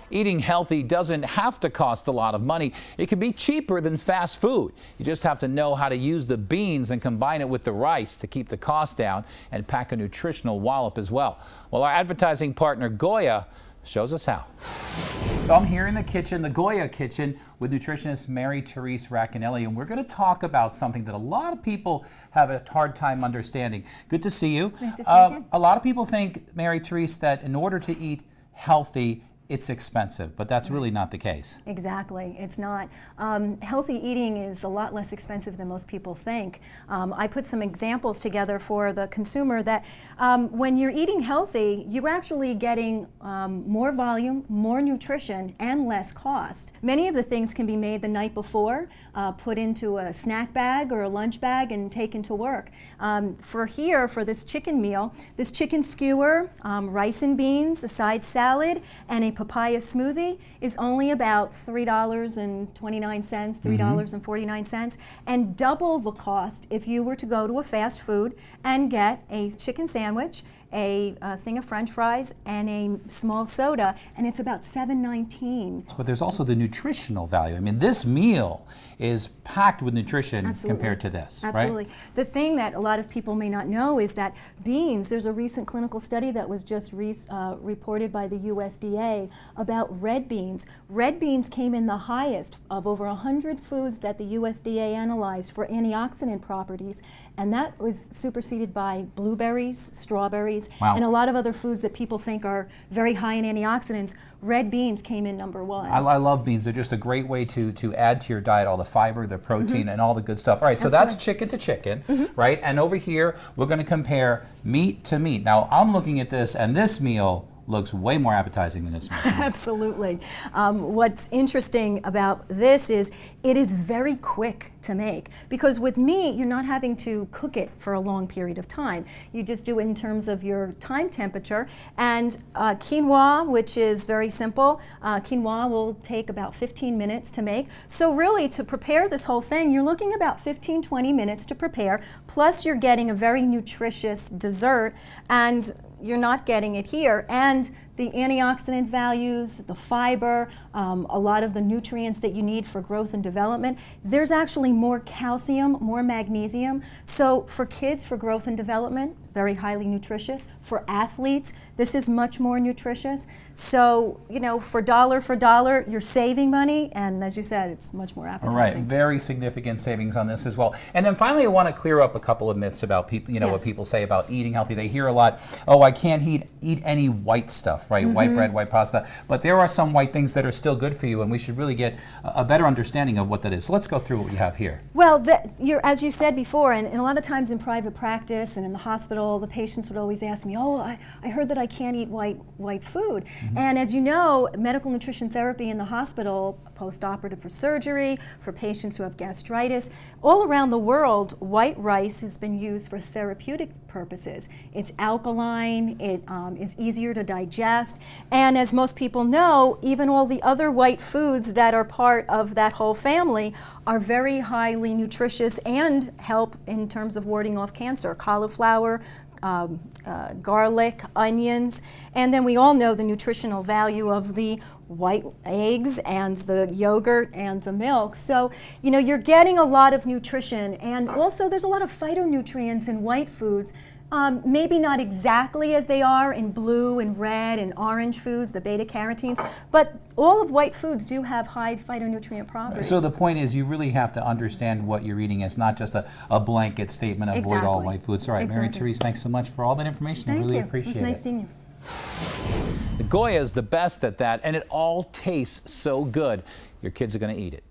Eating healthy doesn't have to cost a lot of money. It can be cheaper than fast food. You just have to know how to use the beans and combine it with the rice to keep the cost down and pack a nutritional wallop as well. Well, our advertising partner Goya shows us how. So I'm here in the kitchen, the Goya kitchen, with nutritionist MeriTerese Racanelli, and we're going to talk about something that a lot of people have a hard time understanding. Good to see you. Nice to see you. A lot of people think, MeriTerese, that in order to eat healthy, it's expensive, but that's really not the case. Exactly, it's not. Healthy eating is a lot less expensive than most people think. I put some examples together for the consumer that when you're eating healthy, you're actually getting more volume, more nutrition, and less cost. Many of the things can be made the night before, put into a snack bag or a lunch bag and taken to work. For this chicken meal, this chicken skewer, rice and beans, a side salad, and a papaya smoothie is only about $3.29, $3.49, and double the cost if you were to go to a fast food and get a chicken sandwich, a thing of French fries, and a small soda, and it's about $7.19. But there's also the nutritional value. I mean, this meal is packed with nutrition. Absolutely. Compared to this, Absolutely. Right? The thing that a lot of people may not know is that beans, there's a recent clinical study that was just reported by the USDA about red beans. Red beans came in the highest of over 100 foods that the USDA analyzed for antioxidant properties, and that was superseded by blueberries, strawberries, wow, and a lot of other foods that people think are very high in antioxidants. Red beans came in number one. I love beans. They're just a great way to add to your diet all the fiber, the protein, and all the good stuff. All right, so Absolutely. that's chicken to chicken, right? And over here, we're going to compare meat to meat. Now, I'm looking at this, and this meal looks way more appetizing than this meal. Absolutely. What's interesting about this is it is very quick to make, because with meat you're not having to cook it for a long period of time. You just do it in terms of your time temperature. And quinoa, which is very simple, quinoa will take about 15 minutes to make. So really, to prepare this whole thing, you're looking about 15-20 minutes to prepare, plus you're getting a very nutritious dessert, and you're not getting it here. And the antioxidant values, the fiber, a lot of the nutrients that you need for growth and development. There's actually more calcium, more magnesium. So for kids, for growth and development, very highly nutritious. For athletes, this is much more nutritious. So, you know, for dollar, you're saving money, and as you said, it's much more appetizing. All right, very significant savings on this as well. And then finally, I want to clear up a couple of myths about people, you know, what people say about eating healthy. They hear a lot, oh, I can't eat any white stuff, right? White bread, white pasta. But there are some white things that are still good for you, and we should really get a better understanding of what that is. So let's go through what we have here. Well, as you said before, and a lot of times in private practice and in the hospital, the patients would always ask me, oh, I heard that I can't eat white food. And as you know, medical nutrition therapy in the hospital, post-operative for surgery, for patients who have gastritis, all around the world, white rice has been used for therapeutic purposes. It's alkaline, it is easier to digest, and as most people know, even all the other white foods that are part of that whole family are very highly nutritious and help in terms of warding off cancer. Cauliflower, garlic, onions, and then we all know the nutritional value of the white eggs and the yogurt and the milk. So, you know, you're getting a lot of nutrition, and also there's a lot of phytonutrients in white foods. Maybe not exactly as they are in blue and red and orange foods, the beta carotenes, but all of white foods do have high phytonutrient properties. So the point is, you really have to understand what you're eating. It's not just a blanket statement of avoid all white foods. All right, MeriTerese, thanks so much for all that information. I really appreciate it. It was nice seeing you. The Goya is the best at that, and it all tastes so good. Your kids are going to eat it.